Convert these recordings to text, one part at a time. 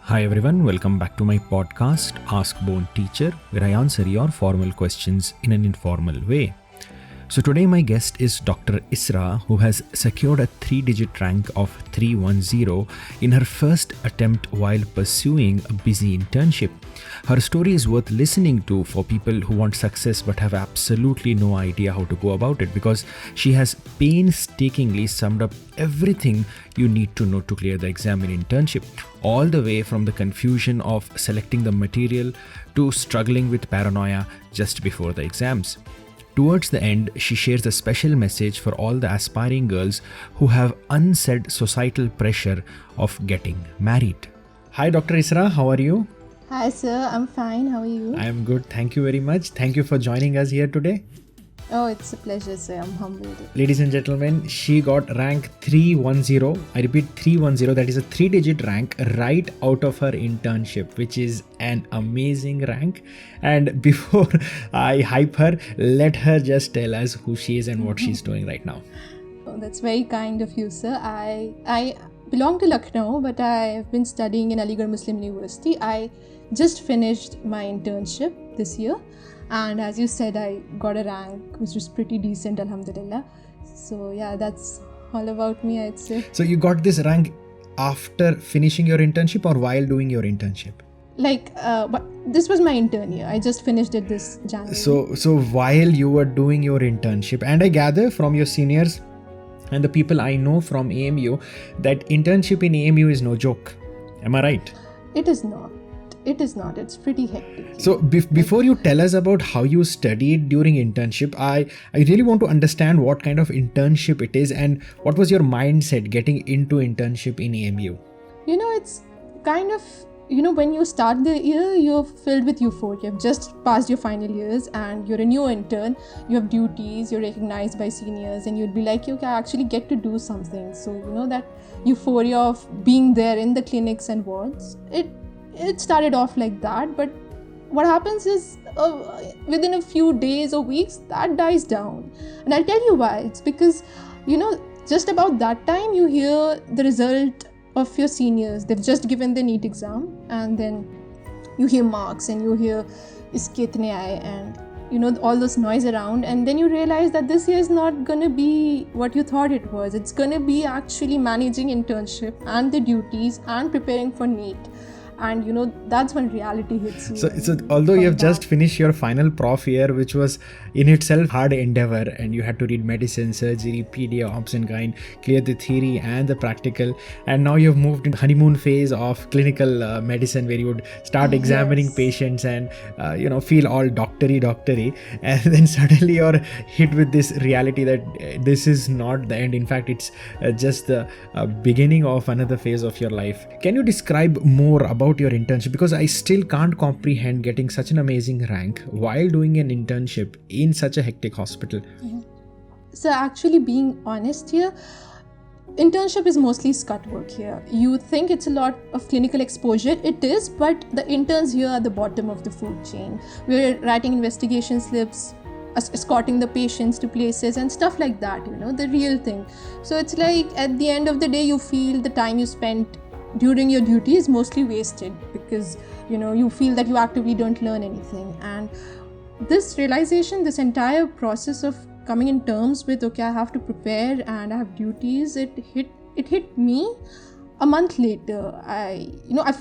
Hi everyone, welcome back to my podcast Ask Bone Teacher, where I answer your formal questions in an informal way. So today my guest is Dr. Isra, who has secured a 3-digit rank of 310 in her first attempt while pursuing a busy internship. Her story is worth listening to for people who want success but have absolutely no idea how to go about it, because she has painstakingly summed up everything you need to know to clear the exam in internship, all the way from the confusion of selecting the material to struggling with paranoia just before the exams. Towards the end, she shares a special message for all the aspiring girls who have unsaid societal pressure of getting married. Hi Dr. Isra, how are you? Hi sir, I'm fine. How are you? I am good, thank you very much. Thank you for joining us here today. Oh, it's a pleasure sir, I'm humbled. Ladies and gentlemen, she got rank 310. I repeat 310, that is a 3-digit rank right out of her internship, which is an amazing rank. And before I hype her, let her just tell us who she is and what she's doing right now. Oh, that's very kind of you sir. I belong to Lucknow, but I have been studying in Aligarh Muslim University. I just finished my internship this year. And as you said, I got a rank which was pretty decent, alhamdulillah. So yeah, that's all about me, I'd say. So you got this rank after finishing your internship or while doing your internship? But this was my intern year. I just finished it this January. So while you were doing your internship, and I gather from your seniors and the people I know from AMU that internship in AMU is no joke. Am I right? It is not. It's pretty hectic. So before you tell us about how you studied during internship, I really want to understand what kind of internship it is and what was your mindset getting into internship in AMU? It's kind of, when you start the year, you're filled with euphoria. You've just passed your final years and you're a new intern. You have duties, you're recognized by seniors, and you'd be like, okay, I actually get to do something. So, that euphoria of being there in the clinics and wards, it started off like that, but what happens is within a few days or weeks that dies down, and I'll tell you why. It's because just about that time you hear the result of your seniors. They've just given the NEET exam, and then you hear marks and you hear iske itne aaye, and all this noise around, and then you realize that this year is not going to be what you thought it was. It's going to be actually managing internship and the duties and preparing for NEET. And that's when reality hits you. So although you have just finished your final prof year, which was in itself hard endeavor, and you had to read medicine, surgery, pedia, obs and gyne, clear the theory and the practical, and now you've moved into honeymoon phase of clinical medicine, where you would start examining patients and feel all doctory, and then suddenly you're hit with this reality that this is not the end. In fact, it's just the beginning of another phase of your life. Can you describe more about your internship, because I still can't comprehend getting such an amazing rank while doing an internship in such a hectic hospital? So actually, being honest here, internship is mostly scut work here. You think it's a lot of clinical exposure. It is, but the interns here are the bottom of the food chain. We're writing investigation slips, escorting the patients to places and stuff like that, the real thing. So it's like at the end of the day, you feel the time you spent during your duty is mostly wasted, because you feel that you actively don't learn anything. And this realization, this entire process of coming in terms with, okay, I have to prepare and I have duties, it hit me a month later. I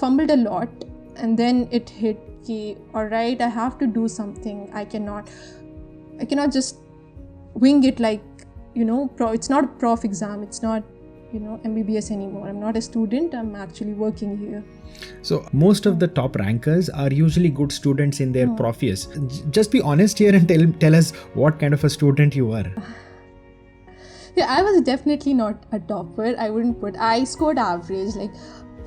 fumbled a lot, and then it hit, all right, I have to do something. I cannot just wing it like, it's not a prof exam, it's not MBBS anymore. I'm not a student, I'm actually working here. So most of the top rankers are usually good students in their prof years. Just be honest here and tell us what kind of a student you were. Yeah, I was definitely not a topper. I scored average. Like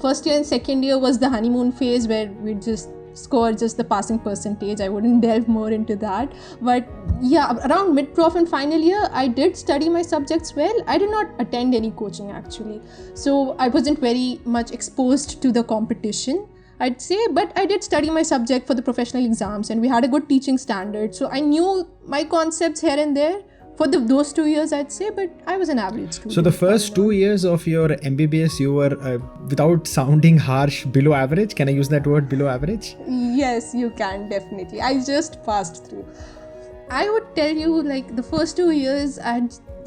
first year and second year was the honeymoon phase where we just score just the passing percentage. I wouldn't delve more into that, but yeah, around mid-prof and final year I did study my subjects well. I did not attend any coaching actually, so I wasn't very much exposed to the competition, I'd say, but I did study my subject for the professional exams, and we had a good teaching standard, so I knew my concepts here and there for those 2 years, I'd say, but I was an average student. So the first 2 years of your MBBS, you were, without sounding harsh, below average. Can I use that word, below average? Yes, you can, definitely. I just passed through. I would tell you, like, the first 2 years,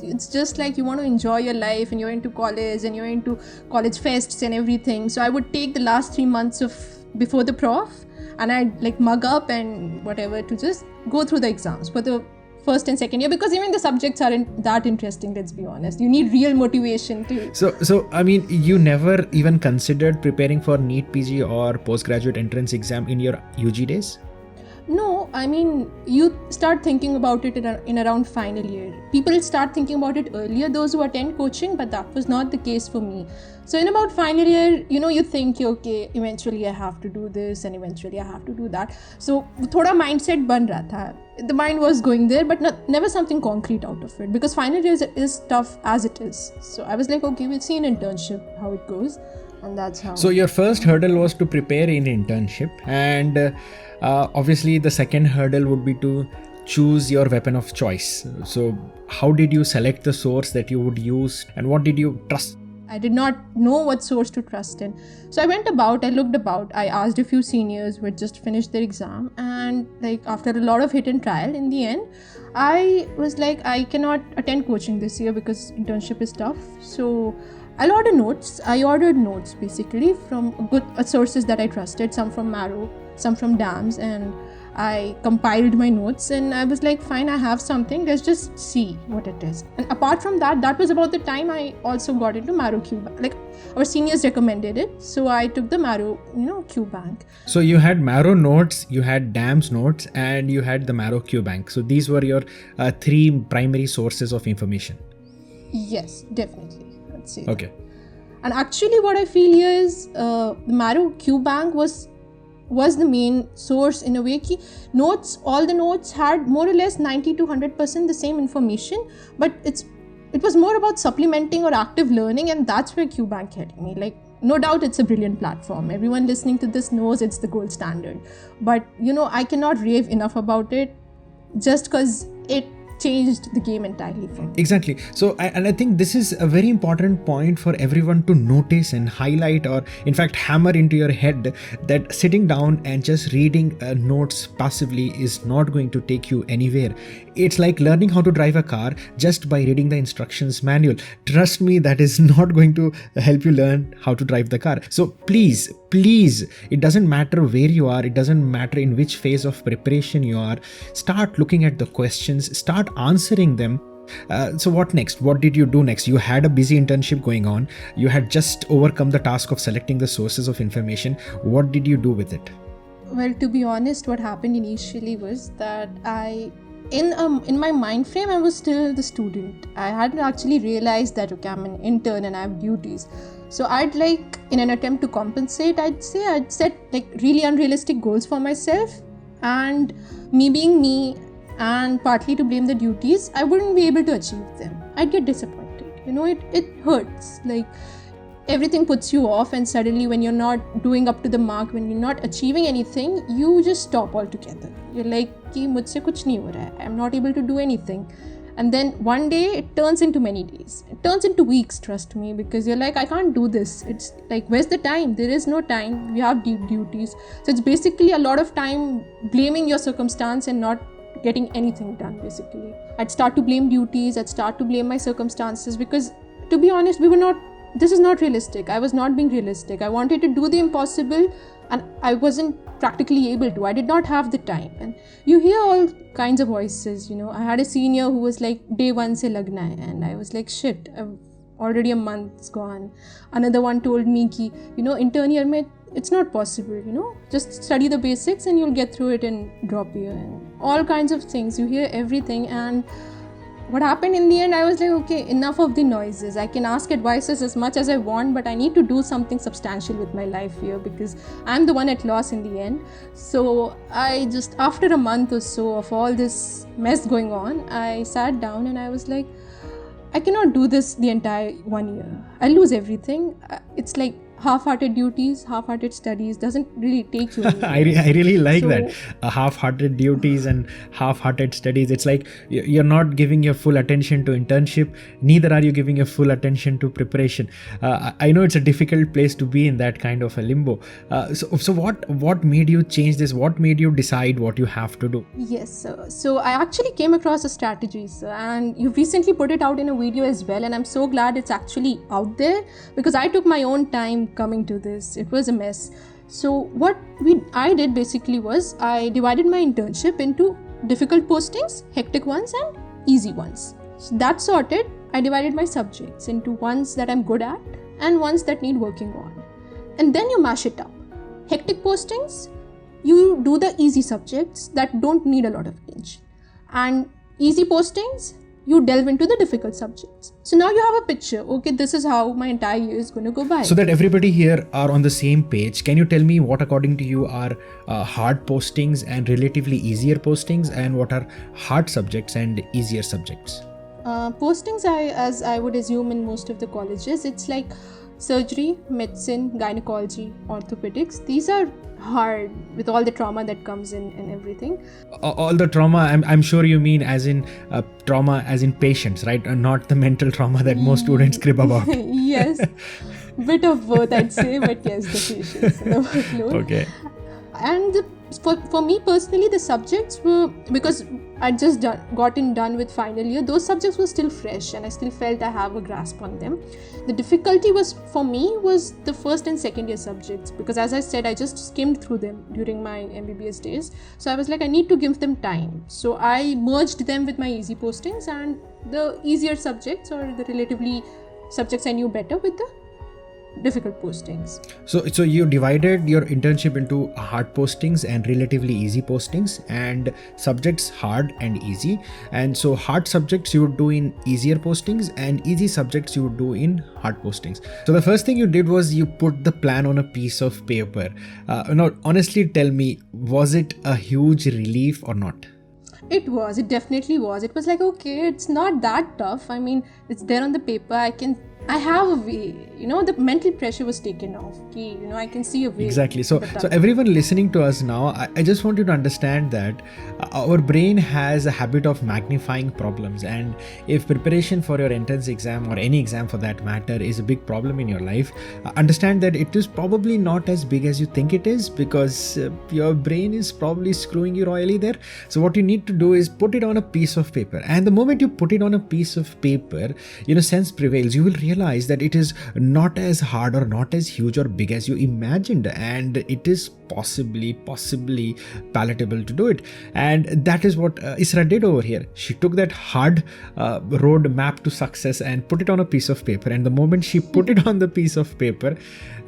it's just like you want to enjoy your life and you're into college and you're into college fests and everything. So I would take the last 3 months of before the prof and I'd like mug up and whatever to just go through the exams for the first and second year, because even the subjects aren't that interesting, let's be honest. You need real motivation to. So I mean, you never even considered preparing for NEET PG or postgraduate entrance exam in your UG days? No, I mean, you start thinking about it in around final year. People start thinking about it earlier, those who attend coaching, but that was not the case for me. So in about final year, you think, okay, eventually I have to do this and eventually I have to do that. So thoda mindset ban raha tha. The mind was going there, but never something concrete out of it, because final year is tough as it is. So I was like, okay, we'll see in internship how it goes. And that's how. So your first hurdle was to prepare in internship, and obviously the second hurdle would be to choose your weapon of choice. So how did you select the source that you would use, and what did you trust? I did not know what source to trust in. So I looked about, I asked a few seniors who had just finished their exam, and like after a lot of hit and trial, in the end, I was like, I cannot attend coaching this year because internship is tough. So I'll order notes. I ordered notes basically from good sources that I trusted, some from Marrow, some from DAMS, and I compiled my notes and I was like, fine, I have something, let's just see what it is. And apart from that was about the time I also got into Marrow QBank. Like our seniors recommended it, so I took the Marrow, QBank. So you had Marrow notes, you had DAMS notes, and you had the Marrow QBank. So these were your three primary sources of information. Yes, definitely. I'd say. Okay. And actually what I feel here is the Marrow QBank was the main source in a way. All the notes had more or less 90 to 100% the same information, but it was more about supplementing or active learning, and that's where QBank helped me. Like, no doubt it's a brilliant platform. Everyone listening to this knows it's the gold standard. But, I cannot rave enough about it just because it changed the game entirely for me. Exactly. So, I think this is a very important point for everyone to notice and highlight, or in fact hammer into your head, that sitting down and just reading notes passively is not going to take you anywhere. It's like learning how to drive a car just by reading the instructions manual. Trust me, that is not going to help you learn how to drive the car. So please, it doesn't matter where you are, it doesn't matter in which phase of preparation you are, start looking at the questions, start answering them. So what next? What did you do next? You had a busy internship going on. You had just overcome the task of selecting the sources of information. What did you do with it? Well, to be honest, what happened initially was that in my mind frame, I was still the student. I hadn't actually realized that, okay, I'm an intern and I have duties. So I'd like, in an attempt to compensate, I'd set like really unrealistic goals for myself, and me being me and partly to blame the duties, I wouldn't be able to achieve them. I'd get disappointed. It hurts. Like, everything puts you off, and suddenly when you're not doing up to the mark, when you're not achieving anything, you just stop altogether. You're like, ki mujhse kuch nahi ho raha hai. I'm not able to do anything. And then one day it turns into many days. It turns into weeks, trust me, because you're like, I can't do this. It's like, where's the time? There is no time. We have duties. So it's basically a lot of time blaming your circumstance and not getting anything done, basically. I'd start to blame duties. I'd start to blame my circumstances, because to be honest, this is not realistic. I was not being realistic. I wanted to do the impossible and I wasn't practically able to. I did not have the time. And you hear all kinds of voices, I had a senior who was like, day one se lagna hai. And I was like, shit, already a month's gone. Another one told me ki, intern year mein it's not possible, just study the basics and you'll get through it in drop year, and all kinds of things. You hear everything. And what happened in the end, I was like, okay, enough of the noises. I can ask advices as much as I want, but I need to do something substantial with my life here, because I'm the one at loss in the end. So I just, after a month or so of all this mess going on, I sat down and I was like, I cannot do this the entire 1 year. I'll lose everything. It's like half-hearted duties, half-hearted studies doesn't really take you anywhere. I really like So- that. Half-hearted duties and half-hearted studies. It's like you're not giving your full attention to internship, neither are you giving your full attention to preparation. I know it's a difficult place to be in, that kind of a limbo. So what made you change this? What made you decide what you have to do? Yes, sir. So I actually came across a strategy, sir, and you recently put it out in a video as well, and I'm so glad it's actually out there because I took my own time coming to this. It was a mess. So what I did basically was I divided my internship into difficult postings, hectic ones, and easy ones. So that sorted, I divided my subjects into ones that I'm good at and ones that need working on. And then you mash it up. Hectic postings, you do the easy subjects that don't need a lot of attention. And easy postings, you delve into the difficult subjects. So now you have a picture. Okay, this is how my entire year is going to go by. So that everybody here are on the same page, can you tell me what according to you are hard postings and relatively easier postings, and what are hard subjects and easier subjects? Postings, as I would assume in most of the colleges, it's like surgery, medicine, gynecology, orthopedics. These are hard with all the trauma that comes in and everything. All the trauma, I'm sure you mean as in trauma as in patients, right? Not the mental trauma that most students crib about. Yes, bit of both, I'd say, but yes, the patients and the workload. Okay. And for me personally, the subjects were, because I just gotten done with final year, those subjects were still fresh and I still felt I have a grasp on them. The difficulty for me was the first and second year subjects, because as I said, I just skimmed through them during my MBBS days. So I was like, I need to give them time. So I merged them with my easy postings, and the easier subjects or the relatively subjects I knew better with the difficult postings. So you divided your internship into hard postings and relatively easy postings, and subjects hard and easy. And so hard subjects you would do in easier postings, and easy subjects you would do in hard postings. So the first thing you did was you put the plan on a piece of paper. Now, honestly, tell me, was it a huge relief or not? It definitely was. It was like, okay, it's not that tough. I mean, it's there on the paper. I have a way, the mental pressure was taken off. Okay, I can see a way. Exactly. So everyone listening to us now, I just want you to understand that our brain has a habit of magnifying problems. And if preparation for your entrance exam or any exam for that matter is a big problem in your life, understand that it is probably not as big as you think it is, because your brain is probably screwing you royally there. So what you need to do is put it on a piece of paper. And the moment you put it on a piece of paper, sense prevails. You will realize that it is not as hard or not as huge or big as you imagined, and it is possibly palatable to do it. And that is what Isra did over here. She took that hard road map to success and put it on a piece of paper, and the moment she put it on the piece of paper,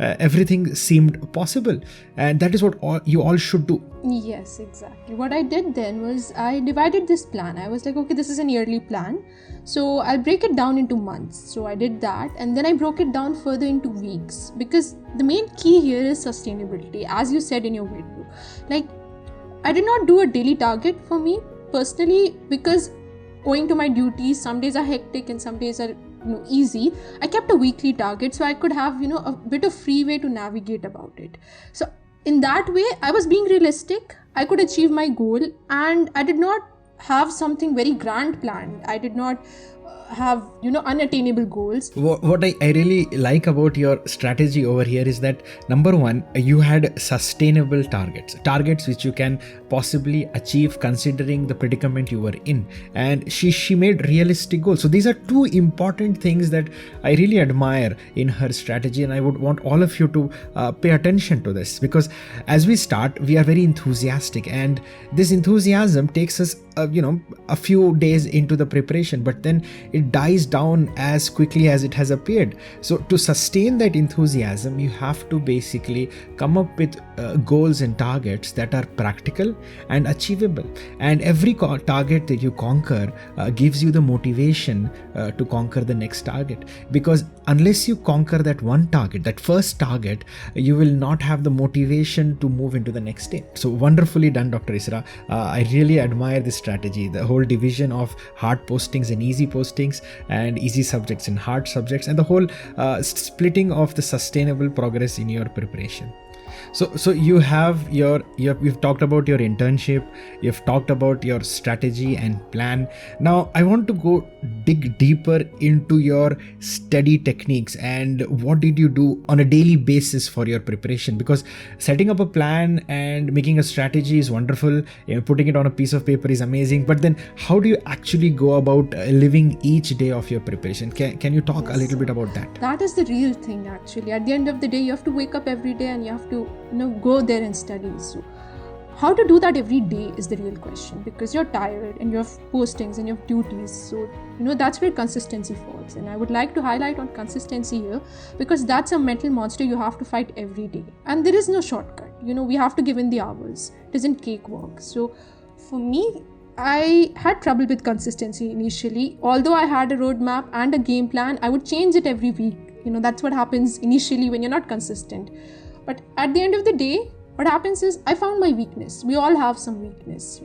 everything seemed possible. And that is what you all should do. Yes, exactly. What I did then was I divided this plan. I was like, okay, this is an yearly plan, so I'll break it down into months. So I did that, and then I broke it down further into weeks, because the main key here is sustainability, as you said in your video. Like, I did not do a daily target for me personally, because owing to my duties, some days are hectic and some days are easy. I kept a weekly target so I could have a bit of free way to navigate about it. So in that way, I was being realistic. I could achieve my goal, and I did not have something very grand planned. I did not have unattainable goals. What I really like about your strategy over here is that, number one, you had sustainable targets which you can possibly achieve considering the predicament you were in, and she made realistic goals. So these are two important things that I really admire in her strategy, and I would want all of you to pay attention to this, because as we start, we are very enthusiastic, and this enthusiasm takes us a few days into the preparation, but then it dies down as quickly as it has appeared. So to sustain that enthusiasm, you have to basically come up with goals and targets that are practical and achievable. And every target that you conquer gives you the motivation to conquer the next target, because unless you conquer that one target, that first target, you will not have the motivation to move into the next step. So wonderfully done, Dr. Isra. I really admire this strategy, the whole division of hard postings and easy postings. readings and easy subjects and hard subjects, and the whole splitting of the sustainable progress in your preparation. So you have you've talked about your internship, you've talked about your strategy and plan. Now I want to go dig deeper into your study techniques and what did you do on a daily basis for your preparation, because setting up a plan and making a strategy is wonderful, putting it on a piece of paper is amazing, but then how do you actually go about living each day of your preparation? Can you talk a little bit about that? That is the real thing actually. At the end of the day, you have to wake up every day and you have to go there and study. So how to do that every day is the real question, because you're tired and you have postings and you have duties. So that's where consistency falls, and I would like to highlight on consistency here, because that's a mental monster you have to fight every day, and there is no shortcut. We have to give in the hours. It isn't cakewalk. So for me, I had trouble with consistency initially. Although I had a roadmap and a game plan, I would change it every week. That's what happens initially when you're not consistent. But at the end of the day, what happens is I found my weakness. We all have some weakness,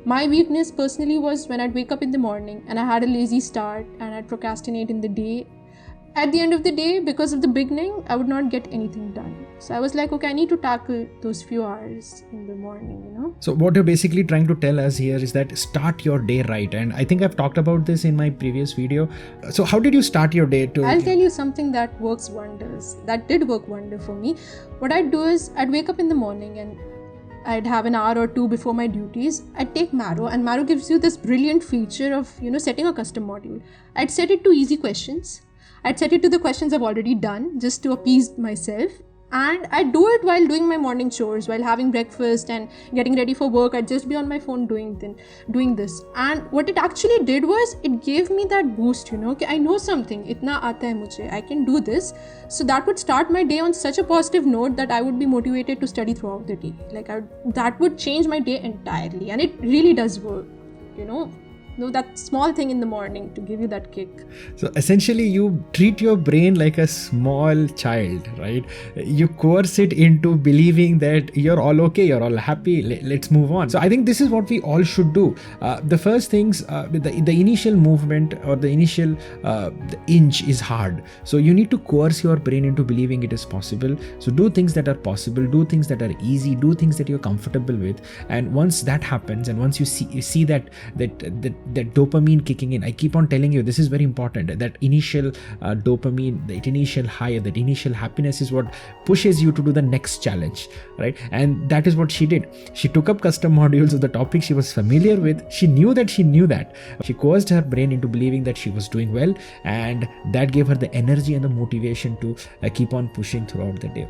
My weakness personally was when I'd wake up in the morning and I had a lazy start and I'd procrastinate in the day. At the end of the day, because of the beginning, I would not get anything done. So I was like, okay, I need to tackle those few hours in the morning, So what you're basically trying to tell us here is that start your day right. And I think I've talked about this in my previous video. So how did you start your day? I'll tell you something that works wonders. That did work wonder for me. What I'd do is I'd wake up in the morning and I'd have an hour or two before my duties. I'd take Marrow, and Marrow gives you this brilliant feature of, setting a custom module. I'd set it to easy questions. I'd set it to the questions I've already done just to appease myself, and I'd do it while doing my morning chores, while having breakfast and getting ready for work. I'd just be on my phone doing this. And what it actually did was it gave me that boost, okay, I know something, itna aata hai mujhe, I can do this. So that would start my day on such a positive note that I would be motivated to study throughout the day. That would change my day entirely, and it really does work, that small thing in the morning to give you that kick. So essentially you treat your brain like a small child, right? You coerce it into believing that you're all okay, you're all happy, let's move on. So I think this is what we all should do. The first things, the initial movement or the initial the inch is hard. So you need to coerce your brain into believing it is possible. So do things that are possible, do things that are easy, do things that you're comfortable with. And once that happens, and once you see that dopamine kicking in, I keep on telling you, this is very important, that initial dopamine, that initial high, that initial happiness is what pushes you to do the next challenge, right? And that is what she did. She took up custom modules of the topic she was familiar with. She knew that. She coerced her brain into believing that she was doing well, and that gave her the energy and the motivation to keep on pushing throughout the day.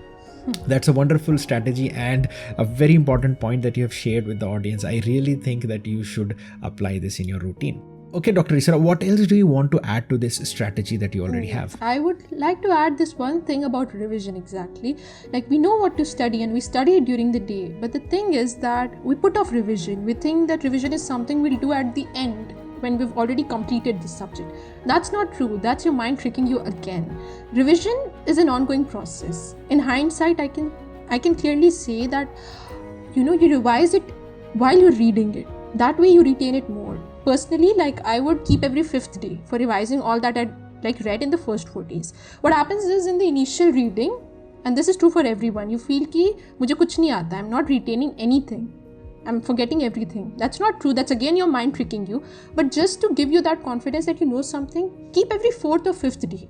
That's a wonderful strategy and a very important point that you have shared with the audience. I really think that you should apply this in your routine. Okay, Dr. Isra, what else do you want to add to this strategy that you already have? I would like to add this one thing about revision exactly. We know what to study and we study it during the day. But the thing is that we put off revision. We think that revision is something we'll do at the end when we've already completed the subject. That's not true. That's your mind tricking you again. Revision is an ongoing process. In hindsight, I can clearly say that you revise it while you're reading it. That way you retain it more. Personally, I would keep every 5th day for revising all that I'd read in the first 4 days. What happens is in the initial reading, and this is true for everyone, you feel ki mujhe kuch nahi aata, I'm not retaining anything. I'm forgetting everything. That's not true. That's again your mind tricking you. But just to give you that confidence that you know something, keep every 4th or 5th day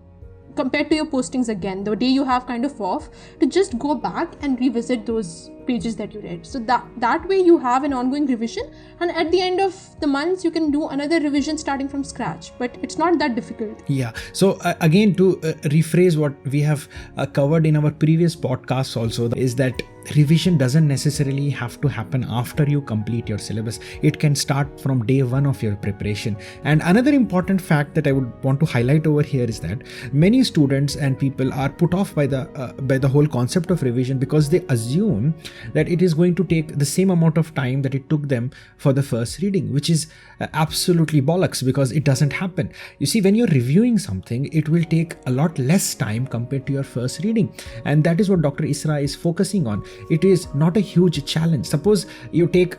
compared to your postings again, the day you have kind of off, to just go back and revisit those pages that you read. So that way you have an ongoing revision, and at the end of the months you can do another revision starting from scratch, but it's not that difficult. Yeah. So again, to rephrase what we have covered in our previous podcasts also, is that revision doesn't necessarily have to happen after you complete your syllabus. It can start from day one of your preparation. And another important fact that I would want to highlight over here is that many students and people are put off by the whole concept of revision because they assume that it is going to take the same amount of time that it took them for the first reading, which is absolutely bollocks, because it doesn't happen. You see, when you're reviewing something, it will take a lot less time compared to your first reading. And that is what Dr. Isra is focusing on. it is not a huge challenge. Suppose you take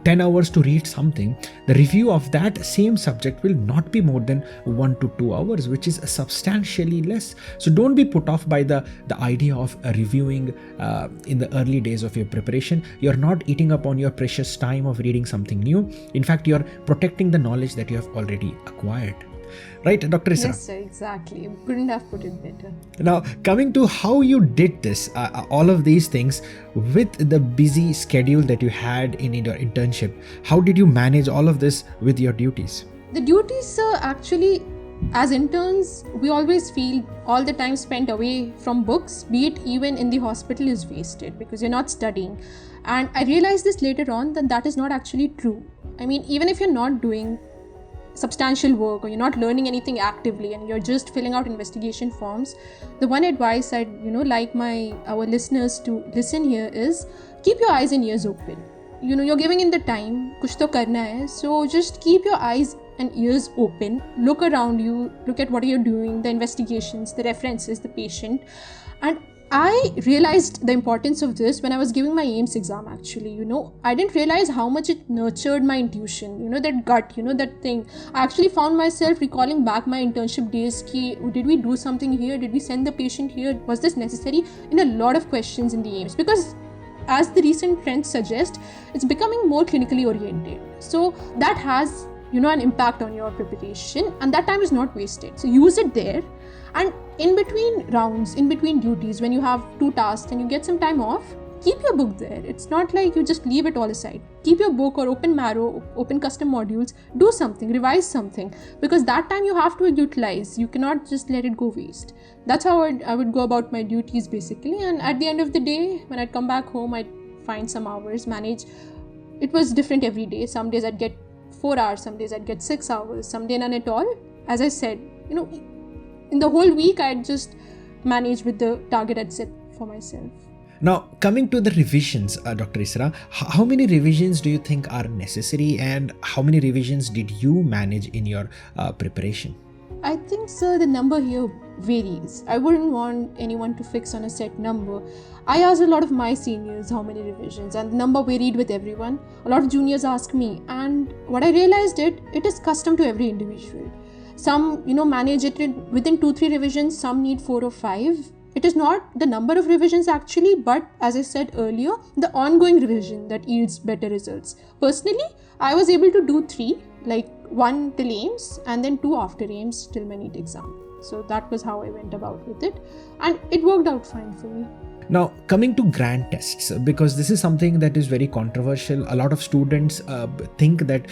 10 hours to read something, the review of that same subject will not be more than 1 to 2 hours, which is substantially less. So don't be put off by the idea of reviewing in the early days of your preparation. You're not eating up on your precious time of reading something new. In fact, you're protecting the knowledge that you have already acquired. Right, Dr. Isra? Yes, sir, exactly. Couldn't have put it better. Now, coming to how you did this, all of these things with the busy schedule that you had in your internship, how did you manage all of this with your duties? The duties, sir, actually, as interns, we always feel all the time spent away from books, be it even in the hospital, is wasted because you're not studying. And I realized this later on that is not actually true. I mean, even if you're not doing substantial work or you're not learning anything actively and you're just filling out investigation forms, the one advice I'd like our listeners to listen here is keep your eyes and ears open. You're giving in the time, kuch to karna hai, so just keep your eyes and ears open, look around you, look at what you're doing, the investigations, the references, the patient. And I realized the importance of this when I was giving my AIIMS exam actually. I didn't realize how much it nurtured my intuition, that gut, that thing. I actually found myself recalling back my internship days, did we do something here? Did we send the patient here? Was this necessary? In a lot of questions in the AIIMS, because as the recent trends suggest, it's becoming more clinically oriented. So that has, an impact on your preparation, and that time is not wasted. So use it there. And in between rounds, in between duties, when you have 2 tasks and you get some time off, keep your book there. It's not like you just leave it all aside. Keep your book or open Marrow, open custom modules, do something, revise something, because that time you have to utilize. You cannot just let it go waste. That's how I would go about my duties basically. And at the end of the day, when I'd come back home, I'd find some hours, manage. It was different every day. Some days I'd get 4 hours, some days I'd get 6 hours, some day none at all. As I said, in the whole week, I'd just manage with the target I'd set for myself. Now, coming to the revisions, Dr. Isra, how many revisions do you think are necessary, and how many revisions did you manage in your preparation? I think, sir, the number here varies. I wouldn't want anyone to fix on a set number. I asked a lot of my seniors how many revisions, and the number varied with everyone. A lot of juniors asked me, and what I realized it is custom to every individual. Some, manage it within 2-3 revisions, some need 4 or 5. It is not the number of revisions actually, but as I said earlier, the ongoing revision that yields better results. Personally, I was able to do 3, like 1 till AIIMS and then 2 after AIIMS till my NEET exam. So that was how I went about with it, and it worked out fine for me. Now, coming to grant tests, because this is something that is very controversial. A lot of students think that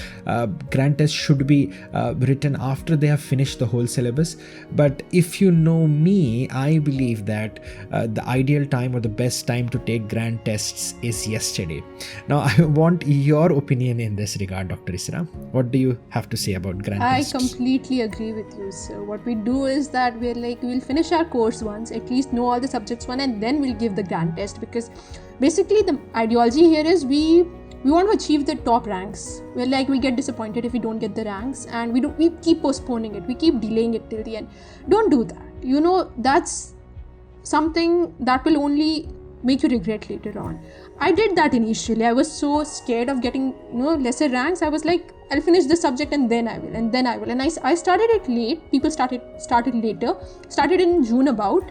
grant tests should be written after they have finished the whole syllabus. But if you know me, I believe that the ideal time or the best time to take grant tests is yesterday. Now, I want your opinion in this regard, Dr. Isra. What do you have to say about grant tests? I completely agree with you, sir. What we do is that we'll finish our course once, at least know all the subjects one, and then we'll give the grant test, because basically the ideology here is we want to achieve the top ranks. We get disappointed if we don't get the ranks, and we keep postponing it, we keep delaying it till the end. Don't do that. That's something that will only make you regret later on. I did that initially. I was so scared of getting lesser ranks. I was like, I'll finish this subject and then I will. And I started it late. People started later. Started in June about.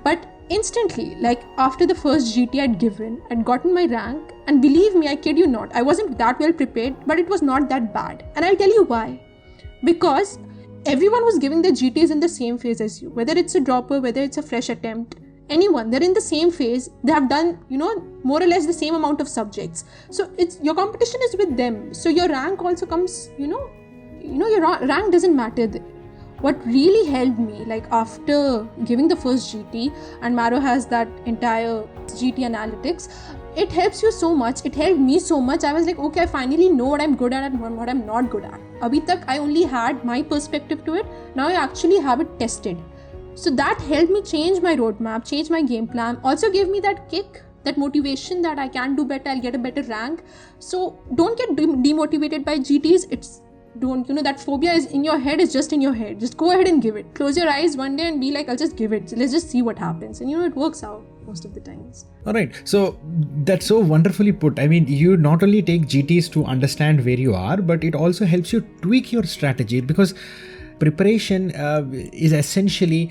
But instantly, after the first GT I'd given, I'd gotten my rank, and believe me, I kid you not, I wasn't that well prepared, but it was not that bad. And I'll tell you why. Because everyone was giving their GTs in the same phase as you, whether it's a dropper, whether it's a fresh attempt, anyone, they're in the same phase, they have done, more or less the same amount of subjects. So your competition is with them. So your rank also comes, your rank doesn't matter there. What really helped me, after giving the first GT, and Marrow has that entire GT analytics, it helps you so much. It helped me so much. I was like, okay, I finally know what I'm good at and what I'm not good at. Abhi tak I only had my perspective to it. Now I actually have it tested. So that helped me change my roadmap, change my game plan, also gave me that kick, that motivation that I can do better, I'll get a better rank. So don't get demotivated by GTs. Don't, that phobia is in your head, is just in your head. Just go ahead and give it. Close your eyes one day and be like, I'll just give it. Let's just see what happens. And it works out most of the times. All right. So that's so wonderfully put. I mean, you not only take GTs to understand where you are, but it also helps you tweak your strategy, because preparation is essentially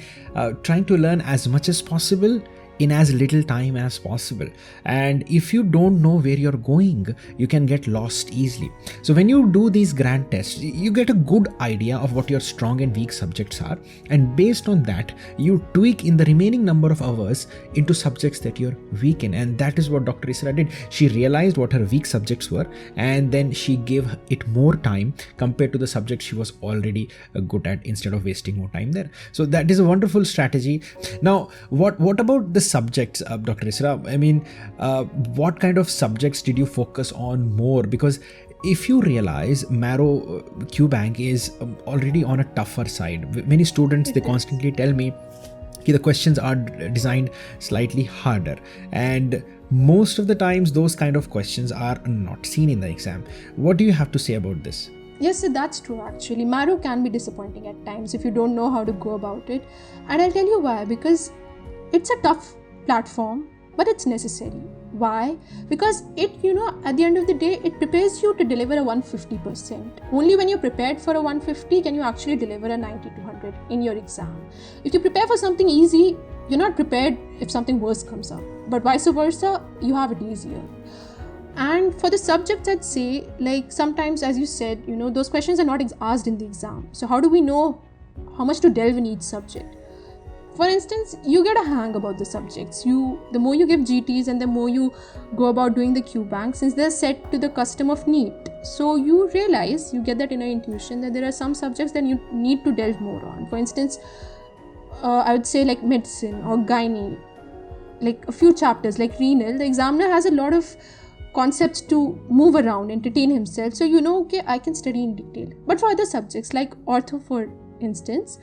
trying to learn as much as possible in as little time as possible. And if you don't know where you're going, you can get lost easily. So when you do these grand tests, you get a good idea of what your strong and weak subjects are, and based on that you tweak in the remaining number of hours into subjects that you're weak in. And that is what Dr. Isra did. She realized what her weak subjects were, and then she gave it more time compared to the subject she was already good at, instead of wasting more time there. So that is a wonderful strategy. Now what about the subjects, Dr. Isra? I mean, what kind of subjects did you focus on more? Because if you realize, Marrow QBank is already on a tougher side. Many students, they constantly tell me the questions are designed slightly harder, and most of the times those kind of questions are not seen in the exam. What do you have to say about this? Yes, so that's true actually. Marrow can be disappointing at times if you don't know how to go about it. And I'll tell you why. Because it's a tough platform, but it's necessary. Why? Because it, at the end of the day, it prepares you to deliver a 150%. Only when you're prepared for a 150 can you actually deliver a 90 to 100 in your exam. If you prepare for something easy, you're not prepared if something worse comes up. But vice versa, you have it easier. And for the subjects, I'd say, like sometimes, as you said, those questions are not asked in the exam. So how do we know how much to delve in each subject? For instance, you get a hang about the subjects. The more you give GTs and the more you go about doing the QBank, since they're set to the custom of NEET. So you realize, you get that inner intuition that there are some subjects that you need to delve more on. For instance, I would say like medicine or gynae, like a few chapters like renal. The examiner has a lot of concepts to move around, entertain himself. So okay, I can study in detail. But for other subjects like ortho, for instance,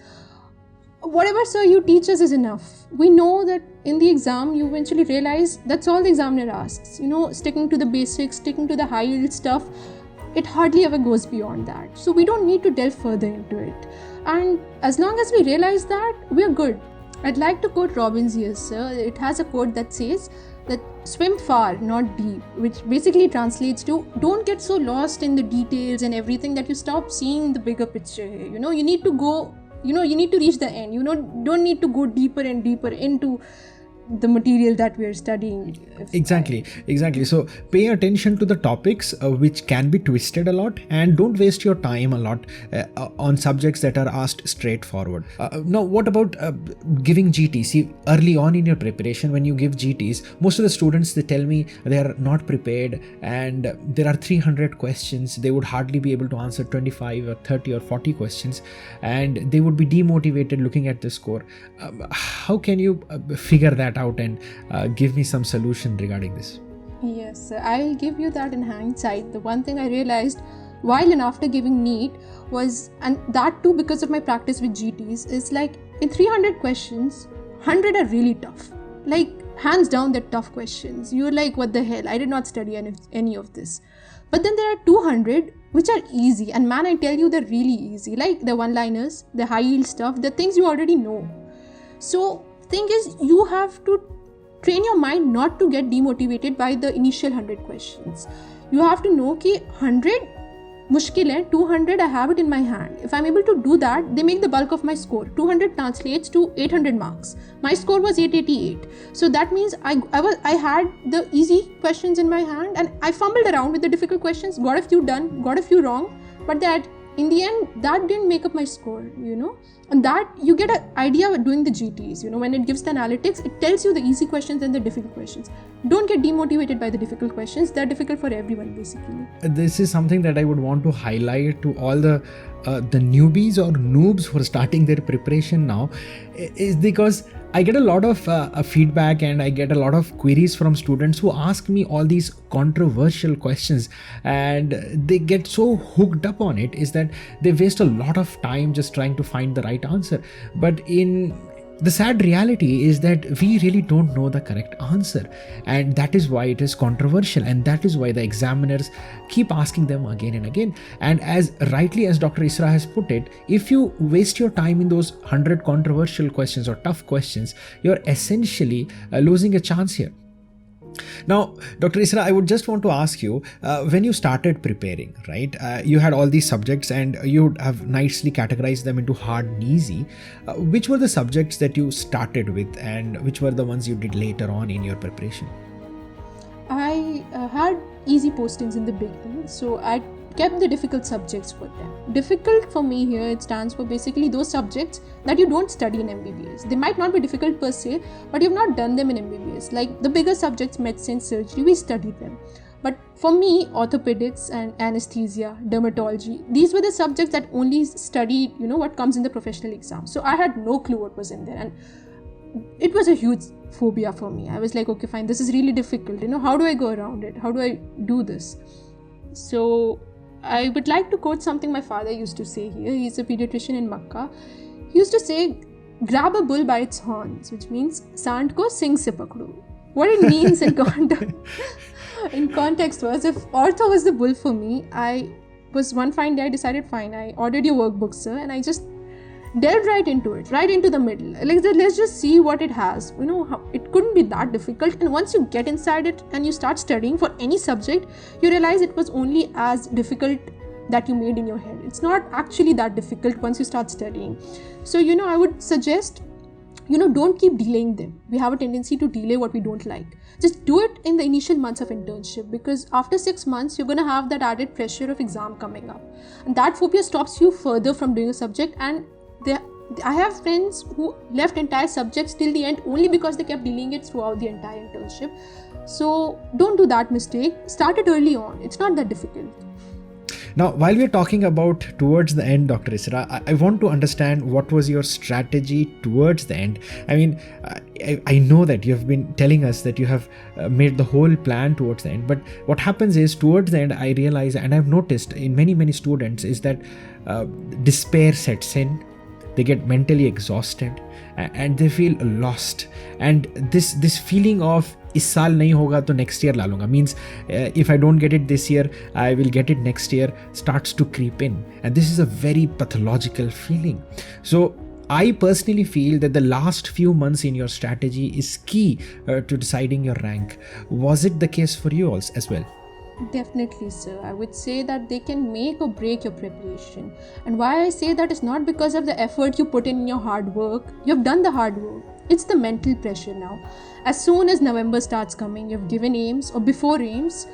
whatever sir you teach us is enough. We know that in the exam you eventually realize that's all the examiner asks. Sticking to the basics, sticking to the high yield stuff, it hardly ever goes beyond that. So we don't need to delve further into it. And as long as we realize that, we're good. I'd like to quote Robbins here, sir. It has a quote that says that swim far, not deep, which basically translates to don't get so lost in the details and everything that you stop seeing the bigger picture here. You need to go, you need to reach the end. Don't need to go deeper and deeper into the material that we are studying. Exactly. So pay attention to the topics which can be twisted a lot, and don't waste your time a lot on subjects that are asked straightforward. Now, what about giving GTs? See, early on in your preparation, when you give GTs, most of the students, they tell me they are not prepared and there are 300 questions. They would hardly be able to answer 25 or 30 or 40 questions, and they would be demotivated looking at the score. How can you figure that out and give me some solution regarding this? Yes, I'll give you that in hindsight. The one thing I realized while and after giving NEET was, and that too because of my practice with GTs, is like in 300 questions, 100 are really tough. Like hands down, they're tough questions. You're like, what the hell? I did not study any of this. But then there are 200 which are easy, and man, I tell you, they're really easy. Like the one-liners, the high yield stuff, the things you already know. So thing is, you have to train your mind not to get demotivated by the initial 100 questions. You have to know कि 100 मुश्किल है, 200 I have it in my hand. If I'm able to do that, they make the bulk of my score. 200 translates to 800 marks. My score was 888. So that means I had the easy questions in my hand and I fumbled around with the difficult questions, got a few done, got a few wrong, but that in the end, that didn't make up my score, and that you get an idea of doing the GTs, when it gives the analytics, it tells you the easy questions and the difficult questions. Don't get demotivated by the difficult questions. They're difficult for everyone, basically. This is something that I would want to highlight to all the newbies or noobs who are starting their preparation now, is because I get a lot of feedback and I get a lot of queries from students who ask me all these controversial questions, and they get so hooked up on it is that they waste a lot of time just trying to find the right answer. But in The sad reality is that we really don't know the correct answer, and that is why it is controversial, and that is why the examiners keep asking them again and again. And as rightly as Dr. Isra has put it, if you waste your time in those 100 controversial questions or tough questions, you're essentially losing a chance here. Now, Dr. Isra, I would just want to ask you, when you started preparing, right, you had all these subjects and you would have nicely categorized them into hard and easy. Which were the subjects that you started with and which were the ones you did later on in your preparation? I had easy postings in the beginning, so I kept the difficult subjects for them. Difficult for me here, it stands for basically those subjects that you don't study in MBBS. They might not be difficult per se, but you've not done them in MBBS. Like the bigger subjects, medicine, surgery, we studied them. But for me, orthopedics and anesthesia, dermatology, these were the subjects that only studied, what comes in the professional exam. So I had no clue what was in there. And it was a huge phobia for me. I was like, okay, fine, this is really difficult. How do I go around it? How do I do this? So I would like to quote something my father used to say here. He's a pediatrician in Makkah. He used to say, grab a bull by its horns, which means sant ko sing se pakdo. What it means in context was, if ortho was the bull for me, I was one fine day I decided, fine, I ordered your workbook, sir, and I just delved right into it, right into the middle. Like, let's just see what it has. It couldn't be that difficult. And once you get inside it and you start studying for any subject, you realize it was only as difficult that you made in your head. It's not actually that difficult once you start studying. So, I would suggest, don't keep delaying them. We have a tendency to delay what we don't like. Just do it in the initial months of internship, because after 6 months, you're going to have that added pressure of exam coming up. And that phobia stops you further from doing a subject. And I have friends who left entire subjects till the end only because they kept dealing it throughout the entire internship. So don't do that mistake. Start it early on. It's not that difficult. Now, while we're talking about towards the end, Dr. Isra, I want to understand what was your strategy towards the end. I mean, I know that you have been telling us that you have made the whole plan towards the end, but what happens is towards the end, I realize, and I've noticed in many students, is that despair sets in. They get mentally exhausted and they feel lost. And this feeling of is saal nahi hoga to next year la lunga means if I don't get it this year, I will get it next year, starts to creep in. And this is a very pathological feeling. So I personally feel that the last few months in your strategy is key to deciding your rank. Was it the case for you also as well? Definitely, sir. I would say that they can make or break your preparation. And why I say that is not because of the effort you put in your hard work. You've done the hard work. It's the mental pressure now. As soon as November starts coming, you've given aims, or before aims,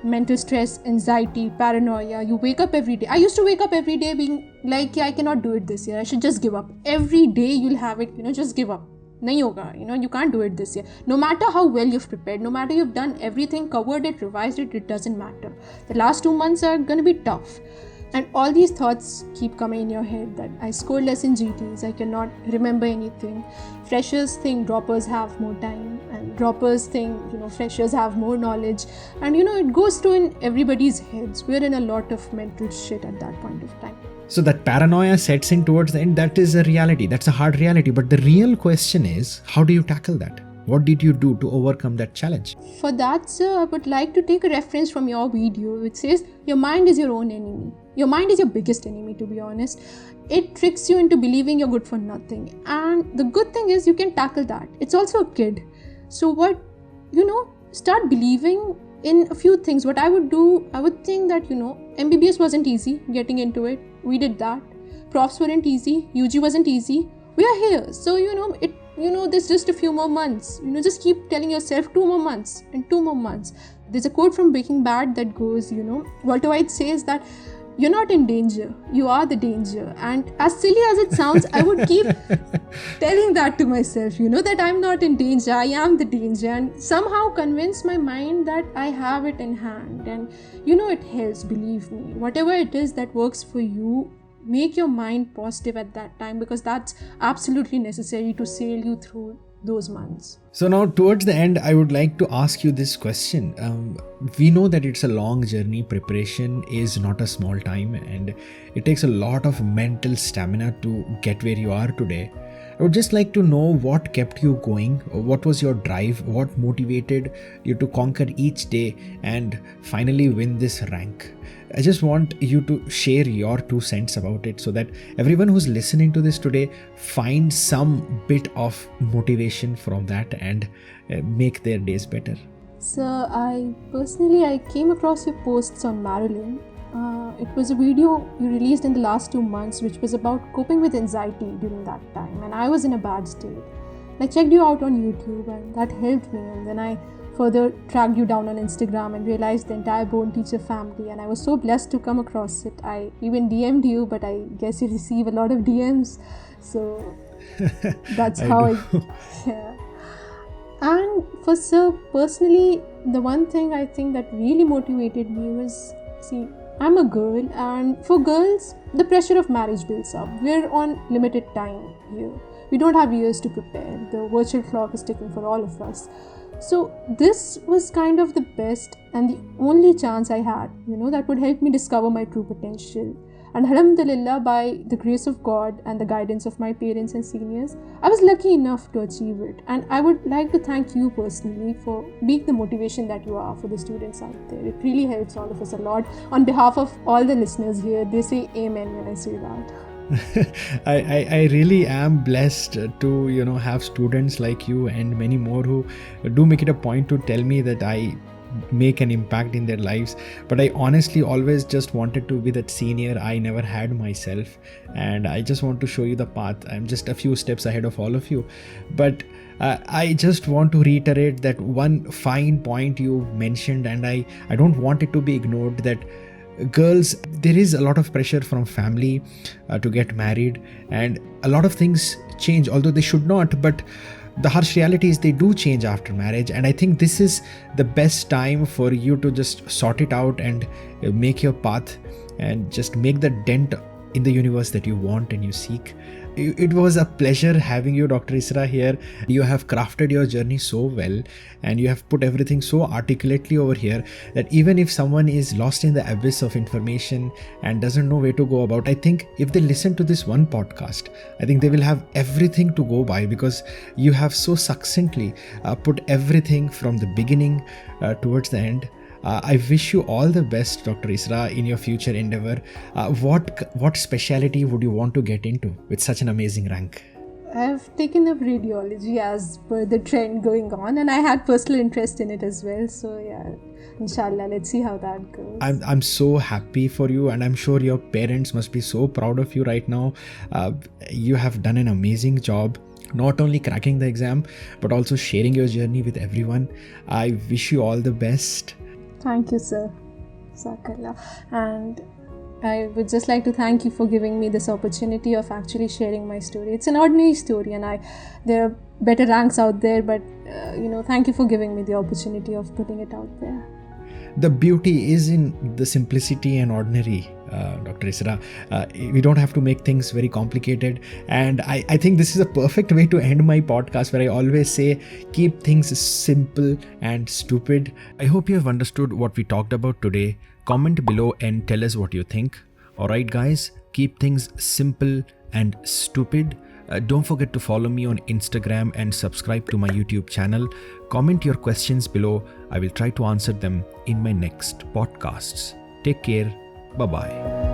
mental stress, anxiety, paranoia. You wake up every day. I used to wake up every day being like, I cannot do it this year. I should just give up. Every day you'll have it, just give up. Nahi hoga, you can't do it this year. No matter how well you've prepared, no matter you've done everything, covered it, revised it, it doesn't matter. The last 2 months are going to be tough. And all these thoughts keep coming in your head that I scored less in GTs, I cannot remember anything. Freshers think droppers have more time, and droppers think, freshers have more knowledge. And, it goes through in everybody's heads. We're in a lot of mental shit at that point of time. So that paranoia sets in towards the end. That is a reality. That's a hard reality. But the real question is, how do you tackle that? What did you do to overcome that challenge? For that, sir, I would like to take a reference from your video, which says your mind is your own enemy. Your mind is your biggest enemy, to be honest. It tricks you into believing you're good for nothing. And the good thing is you can tackle that. It's also a kid. So start believing in a few things. What I would do, I would think that, MBBS wasn't easy getting into it. We did that. Profs weren't easy. UG wasn't easy. We are here. So, there's just a few more months. Just keep telling yourself 2 more months and 2 more months. There's a quote from Breaking Bad that goes, Walter White says that you're not in danger. You are the danger. And as silly as it sounds, I would keep telling that to myself, that I'm not in danger. I am the danger. And somehow convince my mind that I have it in hand. And, it helps, believe me. Whatever it is that works for you, make your mind positive at that time, because that's absolutely necessary to sail you through those months. So now towards the end, I would like to ask you this question. We know that it's a long journey. Preparation is not a small time, and it takes a lot of mental stamina to get where you are today. I would just like to know what kept you going, what was your drive, what motivated you to conquer each day and finally win this rank. I just want you to share your 2 cents about it so that everyone who's listening to this today finds some bit of motivation from that and make their days better. So I came across your posts on Marilyn. It was a video you released in the last 2 months which was about coping with anxiety during that time, and I was in a bad state. I checked you out on YouTube and that helped me, and then I further tracked you down on Instagram and realized the entire Bone Teacher family, and I was so blessed to come across it. I even DM'd you, but I guess you receive a lot of DMs, so that's how yeah. And for Sir, personally, the one thing I think that really motivated me was, see, I'm a girl, and for girls, the pressure of marriage builds up. We're on limited time here. We don't have years to prepare. The virtual clock is ticking for all of us. So this was kind of the best and the only chance I had, that would help me discover my true potential. And alhamdulillah, by the grace of God and the guidance of my parents and seniors, I was lucky enough to achieve it. And I would like to thank you personally for being the motivation that you are for the students out there. It really helps all of us a lot. On behalf of all the listeners here, they say amen when I say that. I really am blessed to have students like you and many more who do make it a point to tell me that I make an impact in their lives. But I honestly always just wanted to be that senior I never had myself, and I just want to show you the path. I'm just a few steps ahead of all of you. But I just want to reiterate that one fine point you mentioned, and I don't want it to be ignored, that girls, there is a lot of pressure from family to get married, and a lot of things change, although they should not, but the harsh reality is they do change after marriage. And I think this is the best time for you to just sort it out and make your path and just make the dent in the universe that you want and you seek. It was a pleasure having you, Dr. Isra, here. You have crafted your journey so well, and you have put everything so articulately over here that even if someone is lost in the abyss of information and doesn't know where to go about, I think if they listen to this one podcast, I think they will have everything to go by, because you have so succinctly put everything from the beginning towards the end. I wish you all the best, Dr. Isra, in your future endeavor. What specialty would you want to get into with such an amazing rank? I've taken up radiology as per the trend going on, and I had personal interest in it as well. So yeah, inshallah, let's see how that goes. I'm so happy for you, and I'm sure your parents must be so proud of you right now. You have done an amazing job, not only cracking the exam, but also sharing your journey with everyone. I wish you all the best. Thank you, sir. Jazakallah. And I would just like to thank you for giving me this opportunity of actually sharing my story. It's an ordinary story, and there are better ranks out there, but thank you for giving me the opportunity of putting it out there. The beauty is in the simplicity and ordinary, Dr. Isra. We don't have to make things very complicated. And I think this is a perfect way to end my podcast, where I always say, keep things simple and stupid. I hope you have understood what we talked about today. Comment below and tell us what you think. Alright guys, keep things simple and stupid. Don't forget to follow me on Instagram and subscribe to my YouTube channel. Comment your questions below. I will try to answer them in my next podcasts. Take care. Bye-bye.